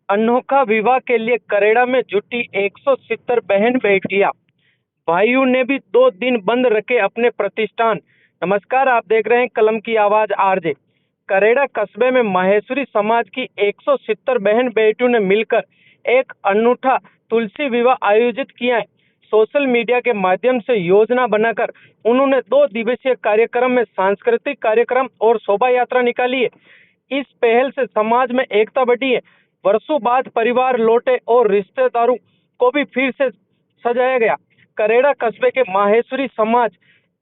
अनोखा विवाह के लिए करेड़ा में जुटी 170 बहन बेटियां। भाइयों ने भी 2 दिन बंद रखे अपने प्रतिष्ठान। नमस्कार, आप देख रहे हैं कलम की आवाज आरजे। करेड़ा कस्बे में माहेश्वरी समाज की 170 बहन बेटियों ने मिलकर एक अनूठा तुलसी विवाह आयोजित किया है। सोशल मीडिया के माध्यम से योजना बनाकर उन्होंने 2 दिवसीय कार्यक्रम में सांस्कृतिक कार्यक्रम और शोभा यात्रा निकाली है। इस पहल से समाज में एकता बढ़ी है। वर्षों बाद परिवार लौटे और रिश्तेदारों को भी फिर से सजाया गया। करेड़ा कस्बे के माहेश्वरी समाज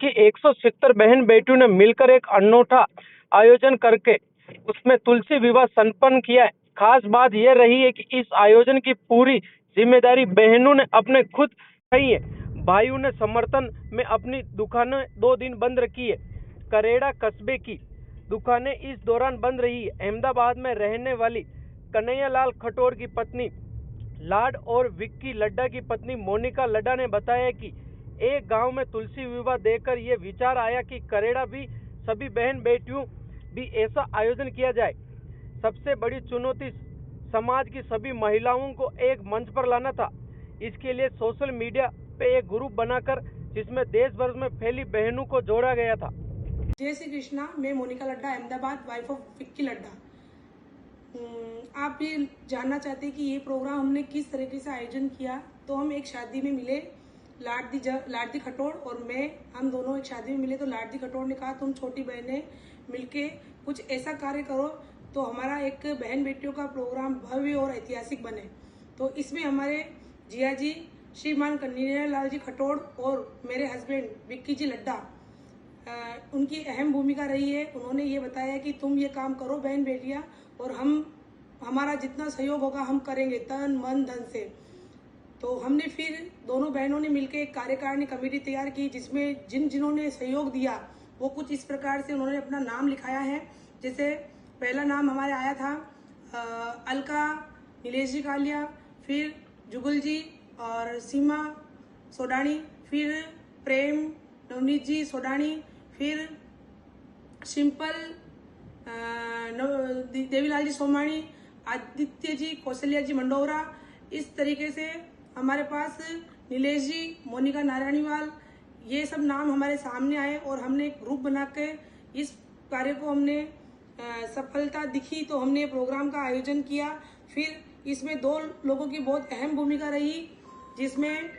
की 170 बहन बेटियों ने मिलकर एक अनूठा आयोजन करके उसमें तुलसी विवाह संपन्न किया है। खास बात यह रही है कि इस आयोजन की पूरी जिम्मेदारी बहनों ने अपने खुद उठाई है। भाइयों ने समर्थन में अपनी दुकानें 2 दिन बंद रखी है। करेड़ा कस्बे की दुकानें इस दौरान बंद रही है। अहमदाबाद में रहने वाली कन्हैयालाल खटोर की पत्नी लाड और विक्की लड्डा की पत्नी मोनिका लड्डा ने बताया कि एक गांव में तुलसी विवाह देखकर ये विचार आया कि करेड़ा भी सभी बहन बेटियों भी ऐसा आयोजन किया जाए। सबसे बड़ी चुनौती समाज की सभी महिलाओं को एक मंच पर लाना था। इसके लिए सोशल मीडिया पे एक ग्रुप बनाकर जिसमें देश भर में फैली बहनों को जोड़ा गया था। जय श्री कृष्णा। मैं मोनिका लड्डा, अहमदाबाद, वाइफ ऑफ विक्की लड्डा। आप भी जानना चाहते हैं कि ये प्रोग्राम हमने किस तरीके से आयोजन किया। तो हम एक शादी में मिले, लाडदी खटोर और मैं, हम दोनों एक शादी में मिले। तो लाडदी खटोर ने कहा तुम छोटी बहनें मिलके कुछ ऐसा कार्य करो तो हमारा एक बहन बेटियों का प्रोग्राम भव्य और ऐतिहासिक बने। तो इसमें हमारे जिया जी श्रीमान कन्हैयालाल जी खटोर और मेरे हस्बैंड विक्की जी लड्डा, उनकी अहम भूमिका रही है। उन्होंने ये बताया कि तुम ये काम करो बहन बेटियां, और हमारा जितना सहयोग होगा हम करेंगे तन मन धन से। तो हमने फिर दोनों बहनों ने मिलकर एक कार्यकारिणी कमेटी तैयार की, जिसमें जिन्होंने सहयोग दिया वो कुछ इस प्रकार से उन्होंने अपना नाम लिखाया है। जैसे पहला नाम हमारे आया था अलका नीलेश जी कालिया, फिर जुगल जी और सीमा सोडानी, फिर प्रेम नवनीत जी सोडानी, फिर सिंपल देवीलाल जी सोमानी, आदित्य जी, कौशल्या जी मंडोरा। इस तरीके से हमारे पास नीलेश जी, मोनिका नारायणीवाल, ये सब नाम हमारे सामने आए और हमने एक ग्रुप बना के इस कार्य को हमने सफलता दिखी तो हमने प्रोग्राम का आयोजन किया। फिर इसमें 2 लोगों की बहुत अहम भूमिका रही, जिसमें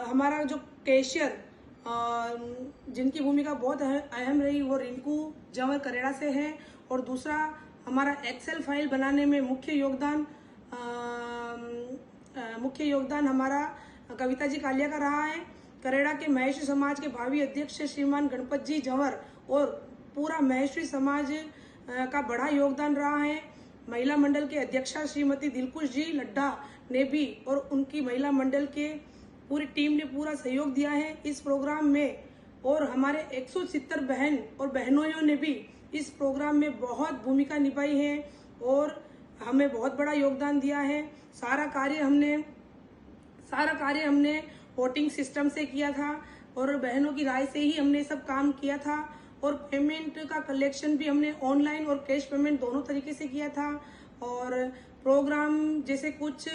हमारा जो कैशियर जिनकी भूमिका बहुत अहम रही वो रिंकू जंवर करेड़ा से है, और दूसरा हमारा एक्सेल फाइल बनाने में मुख्य योगदान हमारा कविता जी कालिया का रहा है। करेड़ा के महेश्वरी समाज के भावी अध्यक्ष श्रीमान गणपत जी जंवर और पूरा महेश्वरी समाज का बड़ा योगदान रहा है। महिला मंडल के अध्यक्षा श्रीमती दिलकुश जी लड्डा ने भी और उनकी महिला मंडल के पूरी टीम ने पूरा सहयोग दिया है इस प्रोग्राम में, और हमारे 170 बहन और बहनों ने भी इस प्रोग्राम में बहुत भूमिका निभाई है और हमें बहुत बड़ा योगदान दिया है। सारा कार्य हमने वोटिंग सिस्टम से किया था और बहनों की राय से ही हमने सब काम किया था, और पेमेंट का कलेक्शन भी हमने ऑनलाइन और कैश पेमेंट दोनों तरीके से किया था। और प्रोग्राम जैसे कुछ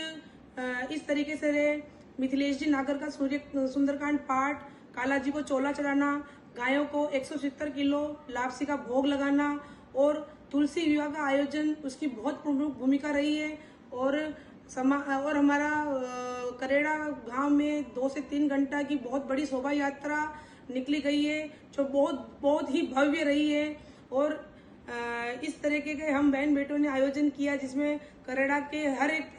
इस तरीके से रहे, मिथिलेश जी नागर का सुंदरकांड पाठ, काला जी को चोला चढ़ाना, गायों को 170 किलो लापसी का भोग लगाना और तुलसी विवाह का आयोजन, उसकी बहुत प्रमुख भूमिका रही है। और हमारा करेड़ा गांव में 2 से 3 घंटा की बहुत बड़ी शोभा यात्रा निकली गई है, जो बहुत ही भव्य रही है। और इस तरीके के हम बहन बेटों ने आयोजन किया, जिसमें करेड़ा के हर एक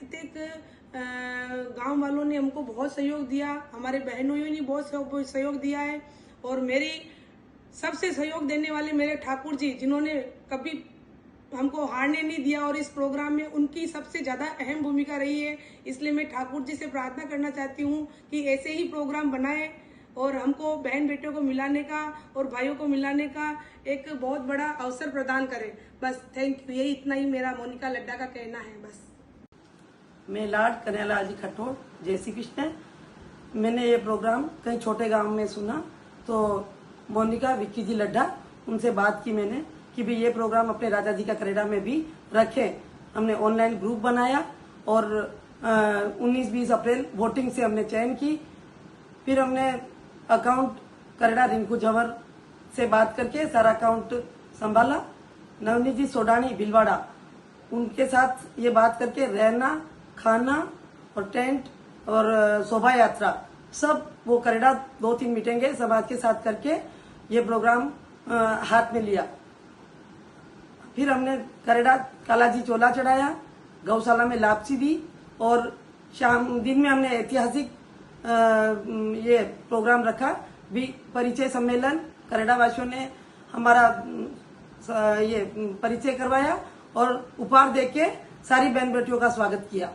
गांव वालों ने हमको बहुत सहयोग दिया, हमारे बहनों ने बहुत सहयोग दिया है। और मेरी सबसे सहयोग देने वाले मेरे ठाकुर जी, जिन्होंने कभी हमको हारने नहीं दिया, और इस प्रोग्राम में उनकी सबसे ज्यादा अहम भूमिका रही है। इसलिए मैं ठाकुर जी से प्रार्थना करना चाहती हूँ कि ऐसे ही प्रोग्राम बनाए और हमको बहन बेटियों को मिलाने का और भाइयों को मिलाने का एक बहुत बड़ा अवसर प्रदान करें। बस थैंक यू, यही इतना ही मेरा मोनिका लड्डा का कहना है। बस मैं लाड कन्हैयालाल जी खटोर, जय श्री कृष्ण। मैंने ये प्रोग्राम कई छोटे गांव में सुना, तो मोनिका विक्की जी लड्डा, उनसे बात की मैंने कि भाई ये प्रोग्राम अपने राजा जी का करेड़ा में भी रखें। हमने ऑनलाइन ग्रुप बनाया और 19-20 अप्रैल वोटिंग से हमने चयन की। फिर हमने अकाउंट करेड़ा रिंकू जवर से बात करके सारा अकाउंट संभाला। नवनीत जी सोडानी भिलवाड़ा, उनके साथ ये बात करके रहना, खाना और टेंट और शोभा यात्रा सब वो करेड़ा 2-3 मीटिंगें समाज के साथ करके ये प्रोग्राम हाथ में लिया। फिर हमने करेड़ा कालाजी चोला चढ़ाया, गौशाला में लापसी दी और शाम दिन में हमने ऐतिहासिक ये प्रोग्राम रखा भी, परिचय सम्मेलन। करेड़ा वासियों ने हमारा ये परिचय करवाया और उपहार देके सारी बहन बेटियों का स्वागत किया।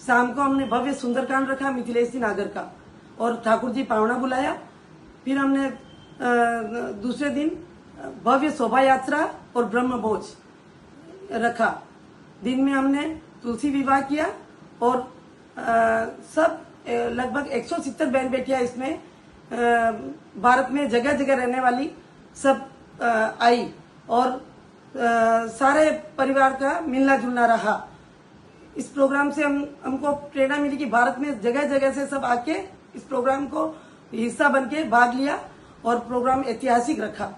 शाम को हमने भव्य सुंदरकांड रखा मिथिलेश जी नागर का और ठाकुर जी पावना बुलाया। फिर हमने दूसरे दिन भव्य शोभा यात्रा और ब्रह्म भोज रखा। दिन में हमने तुलसी विवाह किया और सब लगभग 170 बहन बेटियां इसमें भारत में जगह जगह रहने वाली सब आई और सारे परिवार का मिलना जुलना रहा। इस प्रोग्राम से हमको प्रेरणा मिली कि भारत में जगह जगह से सब आके इस प्रोग्राम को हिस्सा बन के भाग लिया और प्रोग्राम ऐतिहासिक रखा।